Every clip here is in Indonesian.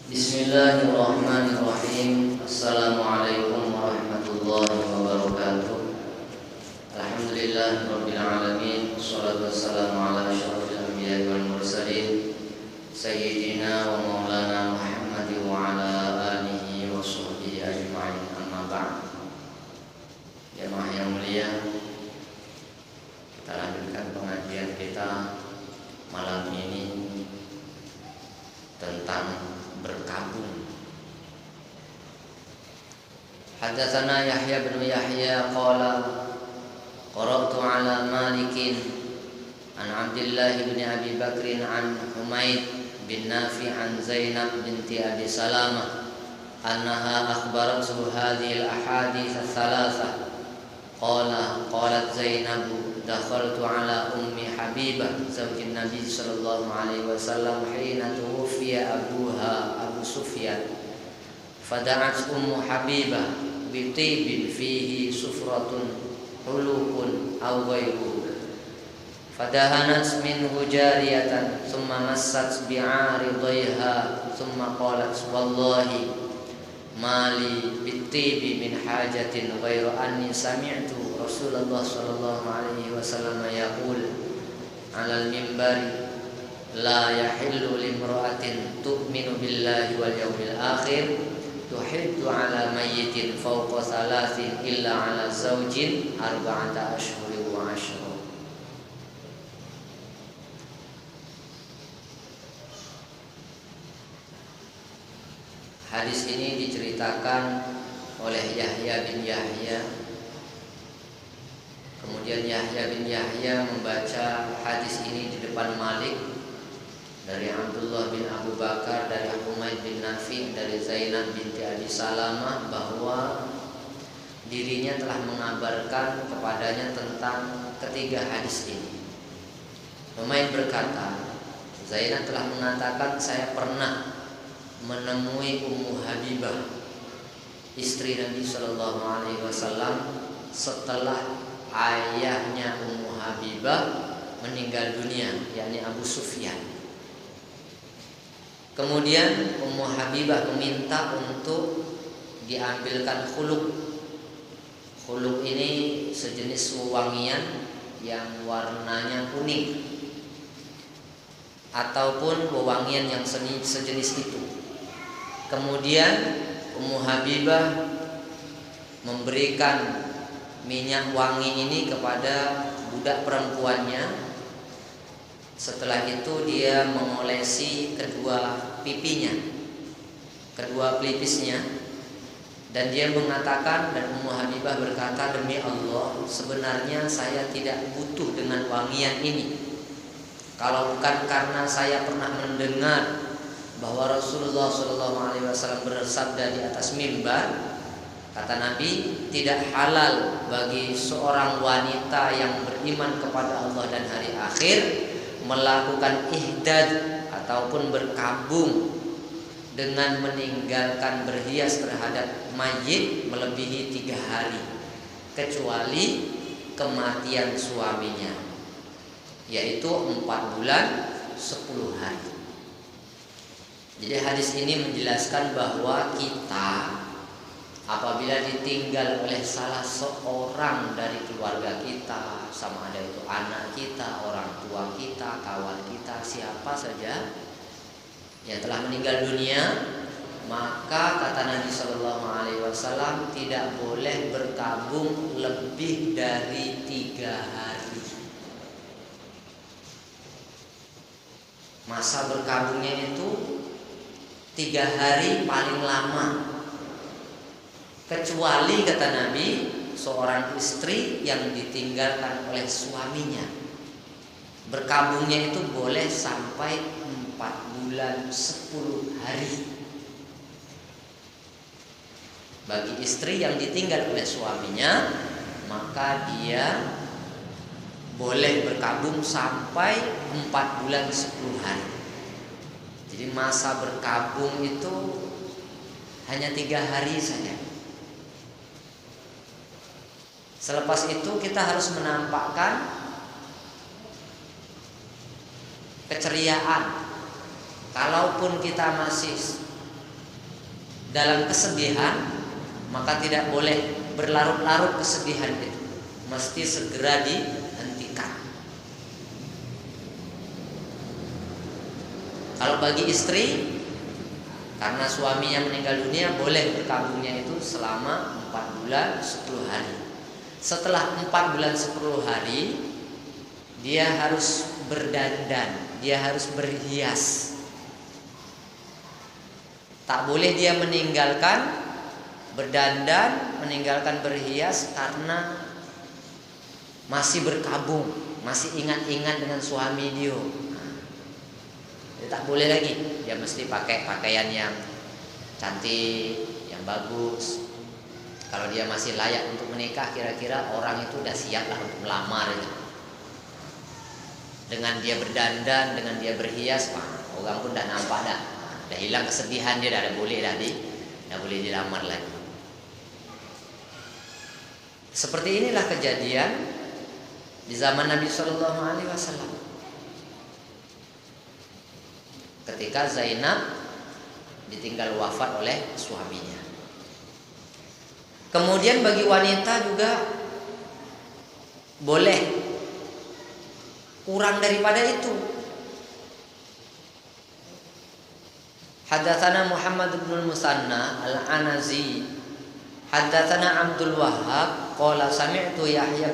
Bismillahirrahmanirrahim. Assalamualaikum warahmatullahi wabarakatuh. Alhamdulillahirabbil alamin. Wassalatu wassalamu ala asyrofil anbiya'i wal mursalin sayyidina wa maulana Muhammadin wa ala alihi wa sahbihi ajma'in. Amma ba'd. Jemaah yang mulia, kita lanjutkan pengajian kita malam ini tentang berkabung. Hadatsana Yahya bin Yahya qala qara'tu ala Malikin an Abdullah bin Abi Bakr an Humaid bin Nafi an Zainab binti Abi Salamah annaha akhbarathu hadhihi al-ahadits ats-tsalatsah qalat Zainab dakhaltu ala ummi Habibah zawjin Nabi sallallahu alaihi wasallam hina tuwfiya abuha Abu Sufyan fada'at ummu Habibah bi tibin fihi sufratun hulukun aw ghairuhu fadahanat minhu jariyatan thumma massat bi'aridaiha thumma qalat wallahi mali bittibi min hajatin ghairu anni sami'tu Rasulullah sallallahu alaihi wasallam yaqul 'alal minbari la yahillu limra'atin tu'minu billahi wal yawmil akhir tuhiddu 'ala mayyitin fawqa thalathin illa 'ala zawjin arba'ata ashhurin wa 'ashra. Hadis ini diceritakan oleh Yahya bin Yahya. Kemudian Yahya bin Yahya membaca hadis ini di depan Malik dari Abdullah bin Abu Bakar, dari Humaid bin Nafi, dari Zainab binti Abi Salamah bahwa dirinya telah mengabarkan kepadanya tentang ketiga hadis ini. Humaid berkata, Zainab telah mengatakan saya pernah menemui Ummu Habibah, istri Nabi Shallallahu Alaihi Wasallam setelah ayahnya Ummu Habibah meninggal dunia, yakni Abu Sufyan. Kemudian Ummu Habibah meminta untuk diambilkan khuluk. Khuluk ini sejenis wewangian yang warnanya kuning ataupun wewangian yang sejenis itu. Kemudian Ummu Habibah memberikan minyak wangi ini kepada budak perempuannya. Setelah itu dia mengolesi kedua pipinya, kedua pelipisnya, dan dia mengatakan, dan Ummu Habibah berkata, demi Allah sebenarnya saya tidak butuh dengan wangian ini. Kalau bukan karena saya pernah mendengar bahwa Rasulullah SAW bersabda di atas mimbar, kata Nabi, tidak halal bagi seorang wanita yang beriman kepada Allah dan hari akhir melakukan ihdad ataupun berkabung dengan meninggalkan berhias terhadap mayit melebihi 3 hari, kecuali kematian suaminya, yaitu 4 bulan 10 hari. Jadi hadis ini menjelaskan bahwa kita apabila ditinggal oleh salah seorang dari keluarga kita, sama ada itu anak kita, orang tua kita, kawan kita, siapa saja yang telah meninggal dunia, maka kata Nabi Shallallahu Alaihi Wasallam tidak boleh berkabung lebih dari 3 hari. Masa berkabungnya itu 3 hari paling lama, kecuali kata Nabi seorang istri yang ditinggalkan oleh suaminya, berkabungnya itu boleh sampai 4 bulan 10 hari. Bagi istri yang ditinggal oleh suaminya, maka dia boleh berkabung sampai 4 bulan 10 hari. Jadi masa berkabung itu hanya 3 hari saja. Selepas itu kita harus menampakkan keceriaan. Kalaupun kita masih dalam kesedihan, maka tidak boleh berlarut-larut kesedihan itu, mesti segera dihentikan. Kalau bagi istri, karena suaminya meninggal dunia, boleh berkabungnya itu selama 4 bulan 10 hari. Setelah 4 bulan 10 hari, dia harus berdandan, dia harus berhias. Tak boleh dia meninggalkan berdandan, meninggalkan berhias karena masih berkabung, masih ingat-ingat dengan suami dia. Dia tak boleh lagi. Dia mesti pakai pakaian yang cantik, yang bagus. Kalau dia masih layak untuk menikah, kira-kira orang itu udah siap lah untuk melamar itu. Dengan dia berdandan, dengan dia berhias, orang pun dah nampak dah. Dah hilang kesedihan dia, dah boleh dilamar lagi. Seperti inilah kejadian di zaman Nabi Shallallahu Alaihi Wasallam. Ketika Zainab ditinggal wafat oleh suaminya. Kemudian bagi wanita juga boleh kurang daripada itu. Haddatsana Muhammad bin Musanna al-Anazi, haddatsana Abdul Wahhab qala sami'tu Yahya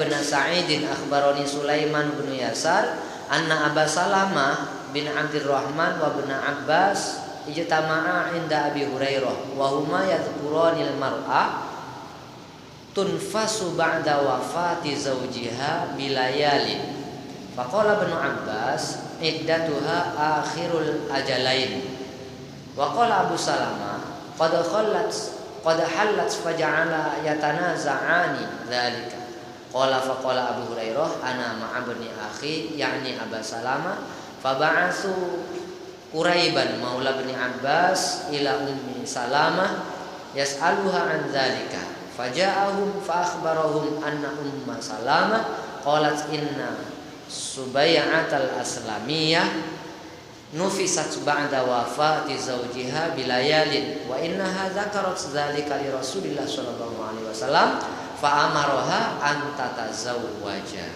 bin Sa'id akhbarani Sulaiman bin Yasar anna Aba Salamah bin Abdurrahman wa bin Abbas ijtama'a inda Abi Hurairah wa huma yadhkuranil mar'a tunfasu ba'da wafati zawjiha bilayalin. Faqala Ibnu Abbas iddatuha akhirul ajalain. Wa qala Abu Salamah qad halat faja'ala yatanaza'ani dzalika. Faqala Abu Hurairah ana ma'abni akhi yakni Aba Salamah faba'atsu Quraiban maula bin Abbas ila Ummi Salamah yas'aluha an dzalika faja'ahum fa akhbarahum anna Umma Salamah qalat inna Subay'atal Aslamiyah nufisat ba'da wafati zawjiha bilayalin wa innaha dzakarat dzalika li Rasulillah sallallahu alaihi wasallam fa amaraha an tatazawwaja.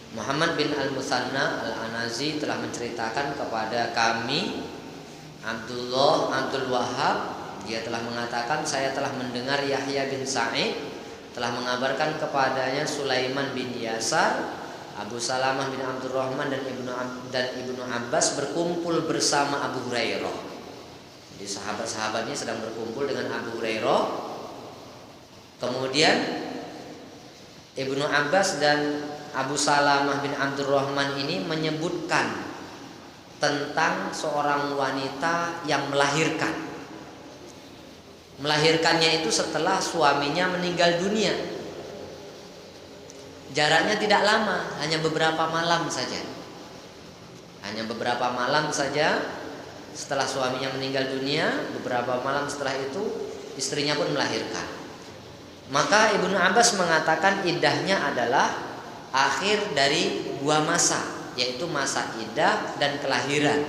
Muhammad bin Al-Musanna Al-Anazi telah menceritakan kepada kami Abdul Wahhab, dia telah mengatakan saya telah mendengar Yahya bin Sa'id telah mengabarkan kepadanya Sulaiman bin Yasar, Abu Salamah bin Abdurrahman dan Ibnu Abbas berkumpul bersama Abu Hurairah. Jadi sahabat-sahabatnya sedang berkumpul dengan Abu Hurairah. Kemudian Ibnu Abbas dan Abu Salamah bin Abdurrahman ini menyebutkan tentang seorang wanita yang melahirkan. Melahirkannya itu setelah suaminya meninggal dunia. Jaraknya tidak lama, hanya beberapa malam saja. Hanya beberapa malam saja setelah suaminya meninggal dunia, beberapa malam setelah itu istrinya pun melahirkan. Maka Ibnu Abbas mengatakan iddahnya adalah akhir dari 2 masa, yaitu masa iddah dan kelahiran.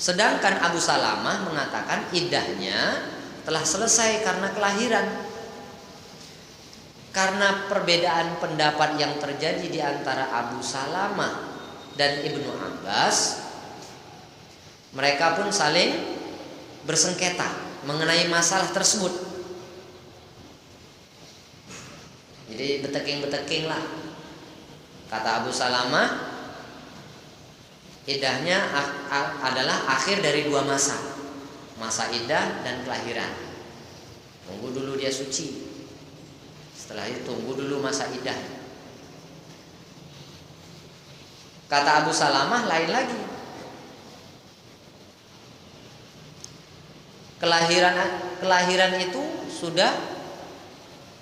Sedangkan Abu Salamah mengatakan iddahnya telah selesai karena kelahiran. Karena perbedaan pendapat yang terjadi di antara Abu Salamah dan Ibnu Abbas, mereka pun saling bersengketa mengenai masalah tersebut. Jadi beteking-beteking lah. Kata Abu Salamah, iddahnya adalah akhir dari 2 masa, masa iddah dan kelahiran. Tunggu dulu dia suci, setelah itu tunggu dulu masa iddah. Kata Abu Salamah lain lagi. Kelahiran itu sudah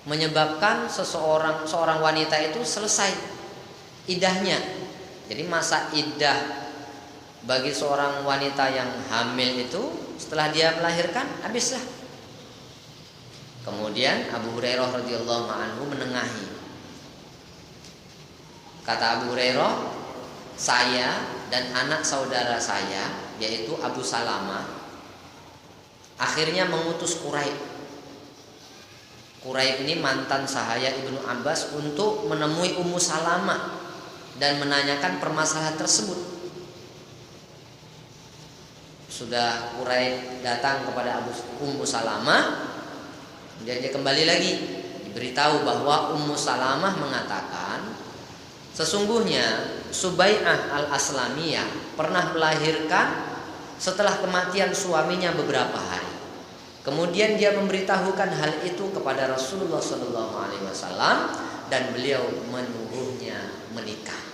menyebabkan seorang wanita itu selesai iddahnya. Jadi masa iddah bagi seorang wanita yang hamil itu setelah dia melahirkan habislah. Kemudian Abu Hurairah radhiyallahu anhu menengahi. Kata Abu Hurairah, saya dan anak saudara saya yaitu Abu Salamah akhirnya mengutus Quraib. Quraib ini mantan sahaya Ibnu Abbas untuk menemui Ummu Salamah dan menanyakan permasalahan tersebut. Sudah Quraib datang kepada Ummu Salamah, dia kembali lagi diberitahu bahwa Ummu Salamah mengatakan sesungguhnya Subai'ah al-Aslamiyah pernah melahirkan setelah kematian suaminya beberapa hari. Kemudian dia memberitahukan hal itu kepada Rasulullah SAW dan beliau menyuruhnya menikah.